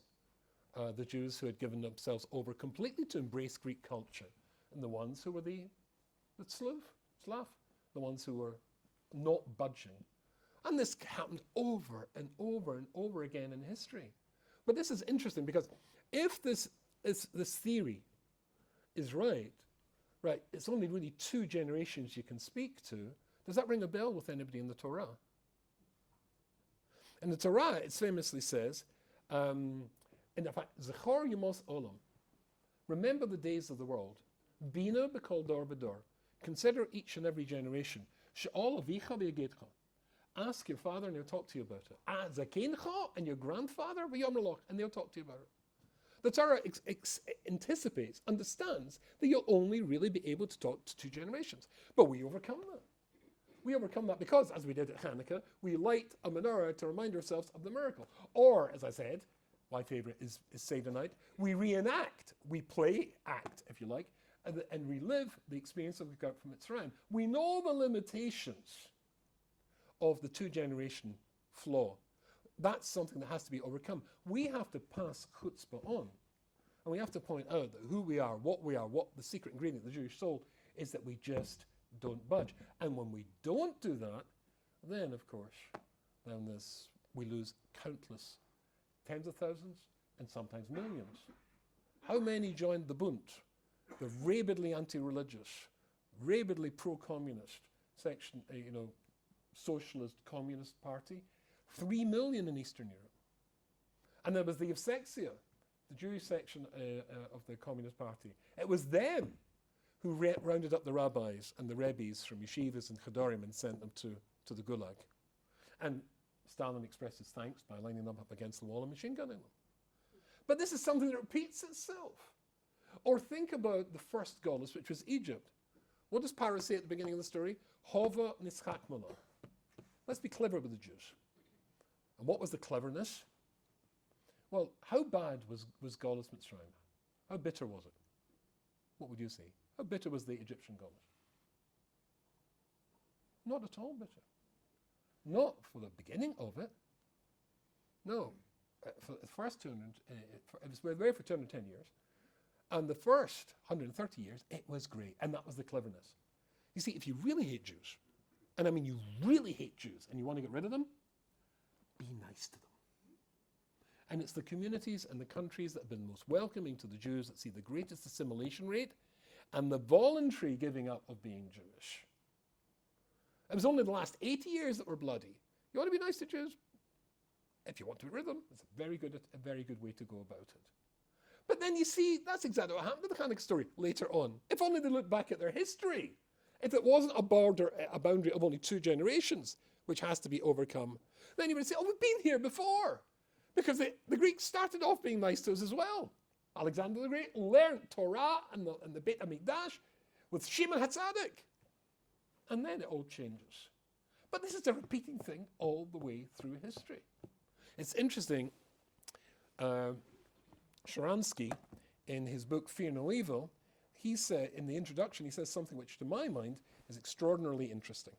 [SPEAKER 1] the Jews who had given themselves over completely to embrace Greek culture, and the ones who were the Slav, the ones who were not budging. And this happened over and over and over again in history. But this is interesting, because if this theory is right, it's only really 2 generations you can speak to. Does that ring a bell with anybody in the Torah? In the Torah, it famously says, in fact, Zechor Yemos Olam, remember the days of the world, Bina b'kol dor b'dor, consider each and every generation, She'ol avicha v'yagedcha, ask your father and he'll talk to you about it. Zakencha, and your grandfather v'yomrloch, and they'll talk to you about it. The Torah anticipates, understands that you'll only really be able to talk to 2 generations. But we overcome that. We overcome that because, as we did at Hanukkah, we light a menorah to remind ourselves of the miracle. Or, as I said, my favorite is Seder night, we reenact, we play act, if you like, and relive the experience of the Gert from Mitzrayim. We know the limitations of the 2-generation flaw. That's something that has to be overcome. We have to pass chutzpah on. And we have to point out that who we are, what the secret ingredient of the Jewish soul is, that we just don't budge. And when we don't do that, then, of course, we lose countless tens of thousands and sometimes millions. How many joined the Bund, the rabidly anti-religious, rabidly pro-communist section, socialist communist party? 3 million in Eastern Europe. And there was the Yevsektia, the Jewish section of the Communist Party. It was them who rounded up the rabbis and the rebbes from yeshivas and chadorim and sent them to the Gulag. And Stalin expressed his thanks by lining them up against the wall and machine gunning them. But this is something that repeats itself. Or think about the first Gaulis, which was Egypt. What does Paro say at the beginning of the story? Hova nischak mala. Let's be clever with the Jews. And what was the cleverness? Well, how bad was Gaulis Mitzrayim? How bitter was it? What would you say? How bitter was the Egyptian Gaulis? Not at all bitter. Not for the beginning of it. No. For the first 200, it was there for 210 years. And the first 130 years, it was great. And that was the cleverness. You see, if you really hate Jews, and I mean you really hate Jews, and you want to get rid of them, be nice to them. And it's the communities and the countries that have been most welcoming to the Jews that see the greatest assimilation rate and the voluntary giving up of being Jewish. It was only the last 80 years that were bloody. You want to be nice to Jews? If you want to get rid of them, it's a very good way to go about it. But then you see, that's exactly what happened to the Hanukkah story later on. If only they looked back at their history. If it wasn't a boundary of only 2 generations, which has to be overcome, then you would say, oh, we've been here before. Because the Greeks started off being nice to us as well. Alexander the Great learned Torah and the Beit HaMikdash with Shimon HaTzadik. And then it all changes. But this is a repeating thing all the way through history. It's interesting, Sharansky, in his book Fear No Evil, he said, in the introduction, he says something which to my mind is extraordinarily interesting.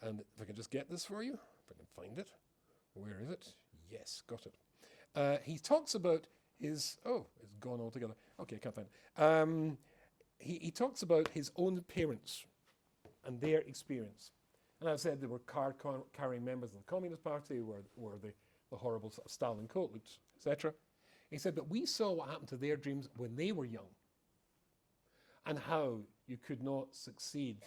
[SPEAKER 1] And if I can just get this for you, if I can find it. Where is it? Yes, got it. He talks about it's gone altogether. Okay, I can't find it. he talks about his own parents and their experience. And I've said they were card-carrying members of the Communist Party, wore the horrible sort of Stalin coat, etc. He said, but we saw what happened to their dreams when they were young, and how you could not succeed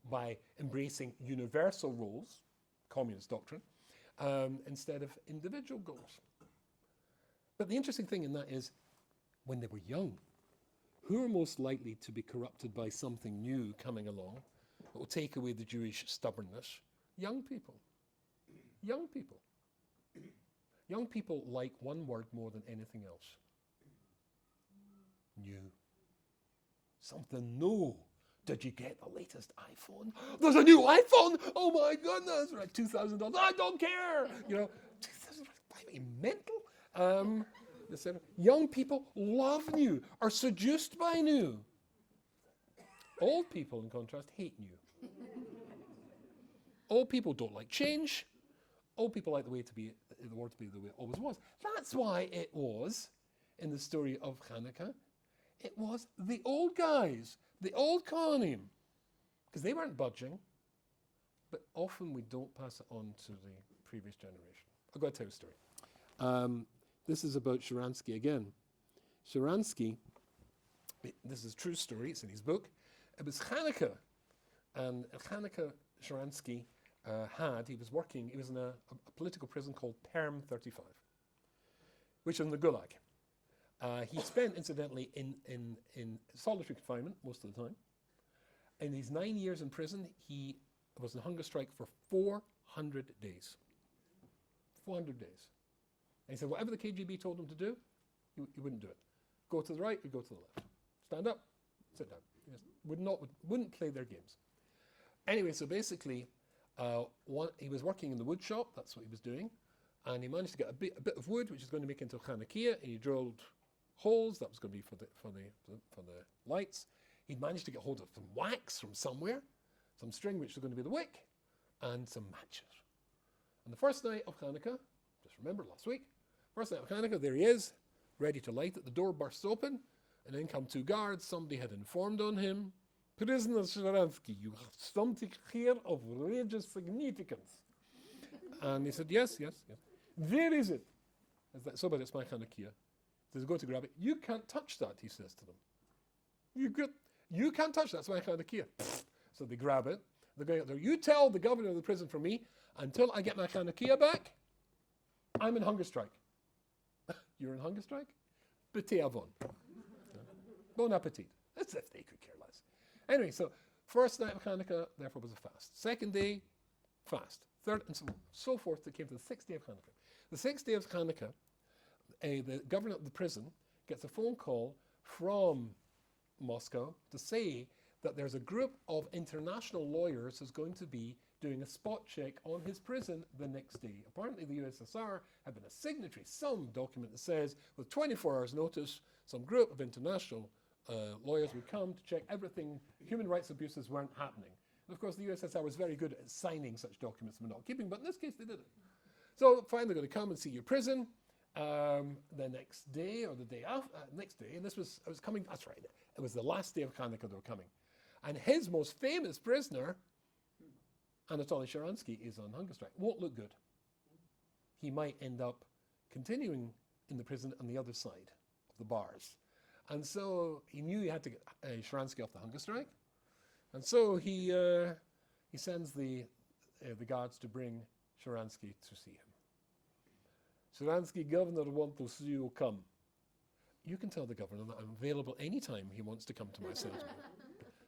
[SPEAKER 1] by embracing universal roles, communist doctrine, instead of individual goals. But the interesting thing in that is, when they were young, who are most likely to be corrupted by something new coming along that will take away the Jewish stubbornness? Young people. Young people. Young people like one word more than anything else. New. Something new. Did you get the latest iPhone? There's a new iPhone! Oh my goodness! Right, $2,000. I don't care! You know, $2,000. Are you mental? Young people love new, are seduced by new. Old people, in contrast, hate new. Old people don't like change. Old people like the world to be the way it always was. That's why it was, in the story of Hanukkah, it was the old guys, the old Kohanim, because they weren't budging, but often we don't pass it on to the previous generation. I've got to tell you a story. This is about Sharansky again. Sharansky, this is a true story, it's in his book. It was Hanukkah, and at Hanukkah, Sharansky he was in a political prison called Perm 35, which is in the Gulag. He spent, incidentally, in solitary confinement most of the time. In his 9 years in prison, he was on hunger strike for 400 days. 400 days. And he said, whatever the KGB told him to do, he wouldn't do it. Go to the right, he'd go to the left. Stand up, sit down. He just wouldn't play their games. Anyway, so basically, he was working in the wood shop, that's what he was doing, and he managed to get a bit of wood, which is going to make into a Hanukkah, and he drilled holes, that was going to be for the lights. He'd managed to get hold of some wax from somewhere, some string which was going to be the wick, and some matches. And the first night of Hanukkah, just remember last week, first night of Hanukkah, there he is, ready to light it. The door bursts open, and in come two guards. Somebody had informed on him, Prisoner Sharansky, you have something here of religious significance. And he said, yes. Where is it? So, but it's my Hanukkah. Does he go to grab it? You can't touch that, he says to them. You can't touch that, it's my Hanukkah. So they grab it. They're going out there. You tell the governor of the prison for me, until I get my Hanukkah back, I'm in hunger strike. You're in hunger strike? B'tei avon. Bon appetit. As if they could care less. Anyway, so first night of Hanukkah, therefore, was a fast. Second day, fast. Third, and so forth, it came to the sixth day of Hanukkah. The sixth day of Hanukkah, the governor of the prison gets a phone call from Moscow to say that there's a group of international lawyers who's going to be doing a spot check on his prison the next day. Apparently the USSR had been a signatory, some document that says with 24 hours notice, some group of international lawyers would come to check everything, human rights abuses weren't happening. And of course the USSR was very good at signing such documents and not keeping, but in this case they did it. So finally they're going to come and see your prison the next day or the day after, next day, and it was coming, that's right, it was the last day of Hanukkah they were coming. And his most famous prisoner, Anatoly Sharansky, is on hunger strike. Won't look good. He might end up continuing in the prison on the other side of the bars. And so he knew he had to get Sharansky off the hunger strike. And so he sends the guards to bring Sharansky to see him. Sharansky, governor, want to see you come. You can tell the governor that I'm available anytime he wants to come to my cell.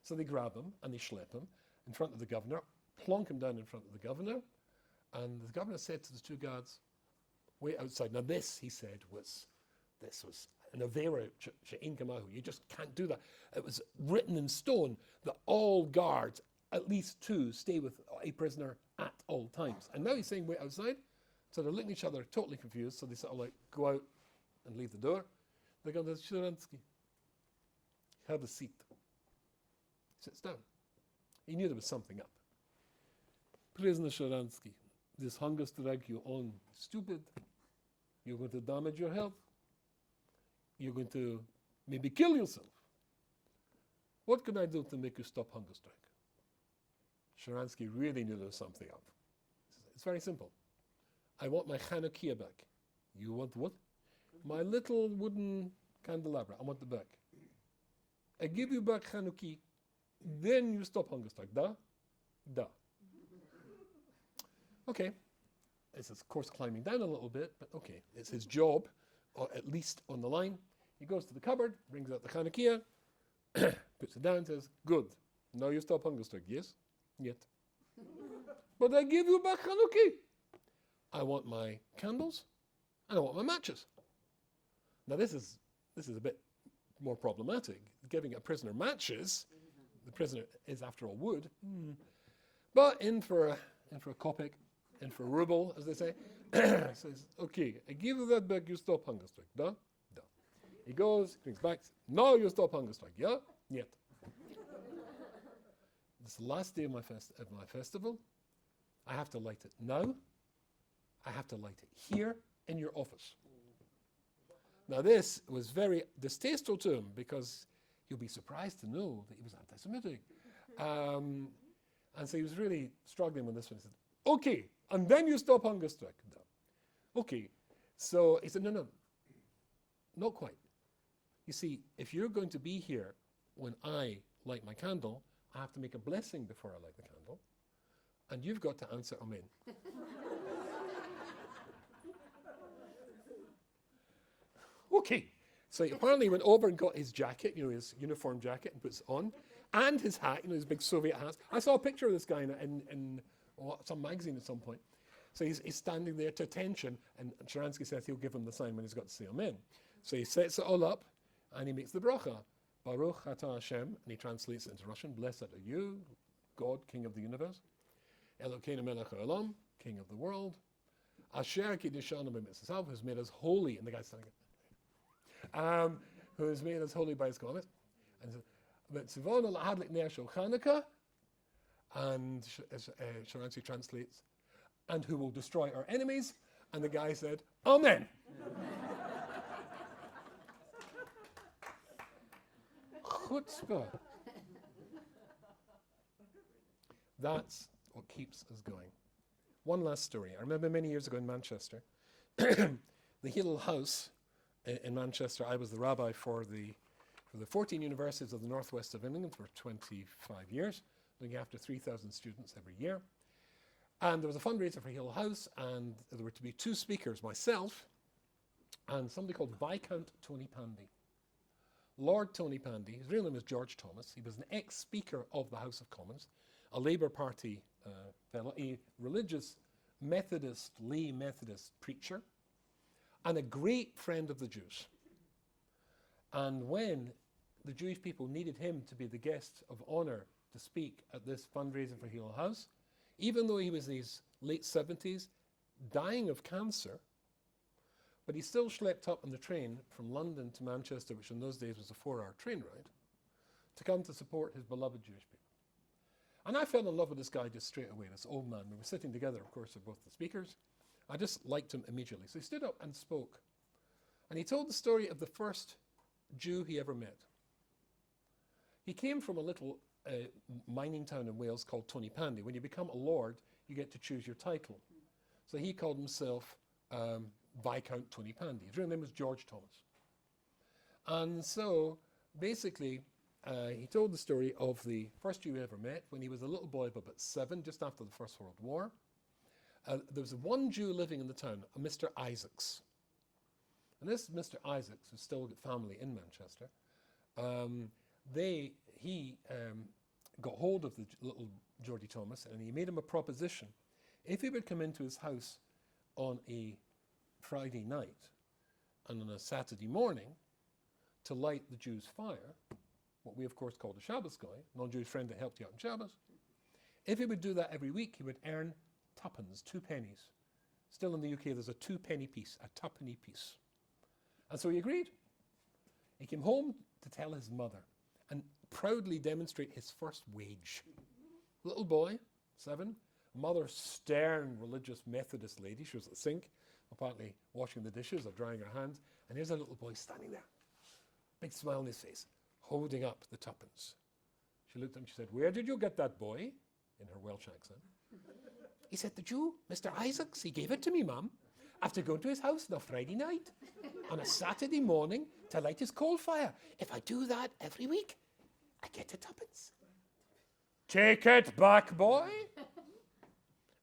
[SPEAKER 1] So they grab him and they schlep him in front of the governor, plonk him down in front of the governor, and the governor said to the two guards, wait outside. Now this, he said, was an avera she'ein kamahu. You just can't do that. It was written in stone that all guards, at least two, stay with a prisoner at all times. And now he's saying wait outside. So they're looking at each other, totally confused, so they sort of like go out and leave the door. They go to Sharansky. Have a seat. He sits down. He knew there was something up. Prisoner Sharansky, this hunger strike you're on, stupid. You're going to damage your health. You're going to maybe kill yourself. What can I do to make you stop hunger strike? Sharansky really knew there was something up. It's very simple. I want my Chanukia back. You want what? My little wooden candelabra. I want it back. I give you back Chanuki, then you stop hunger strike. Da? Da. Okay. It's of course climbing down a little bit, but okay. It's his job, or at least on the line. He goes to the cupboard, brings out the Chanukia, puts it down, says, good. Now you stop hunger strike. Yes? Yet. But I give you back Chanuki. I want my candles and I want my matches. Now this is a bit more problematic. Giving a prisoner matches, the prisoner is after all wood, but in for a kopic, in for a ruble, as they say, says, okay, I give you that back, you stop hunger strike. Da? Da. He goes, brings back, now you stop hunger strike. Yeah? Yet. It's the last day of my festival. I have to light it now. I have to light it here in your office. Now this was very distasteful to him because you'll be surprised to know that he was anti-Semitic. And so he was really struggling with this one. He said, okay, and then you stop hunger strike. No. Okay, so he said, no, not quite. You see, if you're going to be here when I light my candle, I have to make a blessing before I light the candle, and you've got to answer Amen. Okay, so he apparently went over and got his jacket, his uniform jacket, and puts it on, and his hat, his big Soviet hat. I saw a picture of this guy in some magazine at some point. So he's standing there to attention, and Sharansky says he'll give him the sign when he's got to say Amen. So he sets it all up, and he makes the bracha. Baruch atah Hashem, and he translates it into Russian. Blessed are you, God, King of the universe. Elokeinu melech haolam, King of the world. Asher kiddishanu b'mitzvotav, who's made us holy. And the guy's standing there. Who has made us holy by his commandments. And Tzivonu lahadlik ner shel Chanukah. And Sharansky translates, and who will destroy our enemies. And the guy said, Amen. Chutzpah. That's what keeps us going. One last story. I remember many years ago in Manchester, the Hillel House in Manchester. I was the rabbi for the 14 universities of the northwest of England for 25 years, looking after 3,000 students every year. And there was a fundraiser for Hillel House, and there were to be two speakers, myself and somebody called Viscount Tony Pandy. Lord Tony Pandy, his real name is George Thomas. He was an ex-speaker of the House of Commons, a Labour Party fellow, a religious Methodist, lay Methodist preacher, and a great friend of the Jews. And when the Jewish people needed him to be the guest of honour to speak at this fundraising for Hillel House, even though he was in his late 70s, dying of cancer, but he still schlepped up on the train from London to Manchester, which in those days was a 4-hour train ride, to come to support his beloved Jewish people. And I fell in love with this guy just straight away, this old man. We were sitting together, of course, with both the speakers. I just liked him immediately. So he stood up and spoke. And he told the story of the first Jew he ever met. He came from a little mining town in Wales called Tony Pandy. When you become a lord, you get to choose your title. So he called himself Viscount Tony Pandy. His real name was George Thomas. And so, basically, he told the story of the first Jew he ever met when he was a little boy of about 7, just after the First World War. There was one Jew living in the town, a Mr. Isaacs. And this Mr. Isaacs, who's still got family in Manchester, he got hold of the little Geordie Thomas, and he made him a proposition. If he would come into his house on a Friday night and on a Saturday morning to light the Jews' fire, what we of course called a Shabbos guy, non-Jewish friend that helped you out in Shabbos, if he would do that every week, he would earn tuppence, 2 pennies. Still in the UK, there's a 2-penny piece, a tuppenny piece. And so he agreed. He came home to tell his mother and proudly demonstrate his first wage. Little boy, 7, mother, stern religious Methodist lady. She was at the sink, apparently washing the dishes or drying her hands. And here's a little boy standing there, big smile on his face, holding up the tuppence. She looked at him, she said, "Where did you get that boy?" In her Welsh accent. He said, "The Jew, Mr. Isaacs, he gave it to me, ma'am, after going to his house on a Friday night, on a Saturday morning to light his coal fire. If I do that every week, I get a tuppence." "Take it back, boy."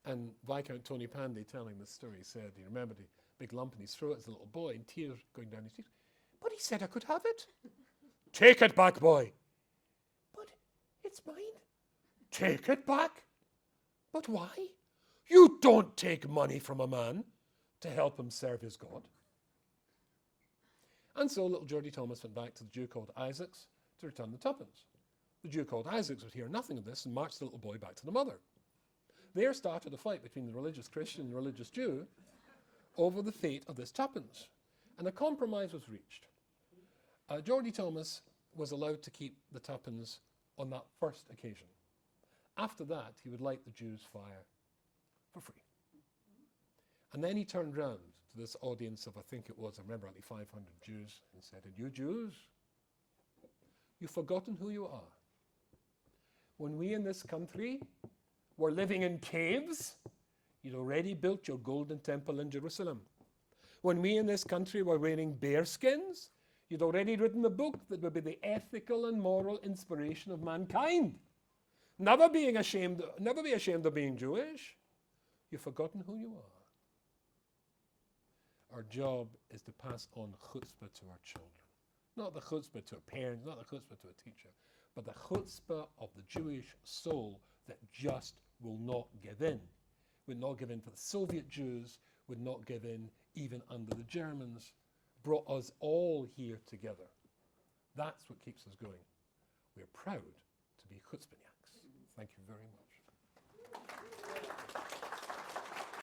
[SPEAKER 1] And Viscount Tony Pandy, telling this story, said he remembered a big lump in his throat as a little boy and tears going down his cheeks. "But he said I could have it." "Take it back, boy." "But it's mine." "Take it back." "But why?" "You don't take money from a man to help him serve his God." And so little Geordie Thomas went back to the Jew called Isaacs to return the tuppence. The Jew called Isaacs would hear nothing of this and marched the little boy back to the mother. There started a fight between the religious Christian and the religious Jew over the fate of this tuppence. And a compromise was reached. Geordie Thomas was allowed to keep the tuppence on that first occasion. After that, he would light the Jew's fire for free. And then he turned round to this audience of, I think it was, I remember, only 500 Jews, and said, "And you Jews, you've forgotten who you are. When we in this country were living in caves, you'd already built your golden temple in Jerusalem. When we in this country were wearing bear skins, you'd already written the book that would be the ethical and moral inspiration of mankind. Never be ashamed of being Jewish. You've forgotten who you are." Our job is to pass on chutzpah to our children. Not the chutzpah to a parent, not the chutzpah to a teacher, but the chutzpah of the Jewish soul that just will not give in. Would not give in for the Soviet Jews, would not give in even under the Germans, brought us all here together. That's what keeps us going. We're proud to be chutzpahniaks. Thank you very much.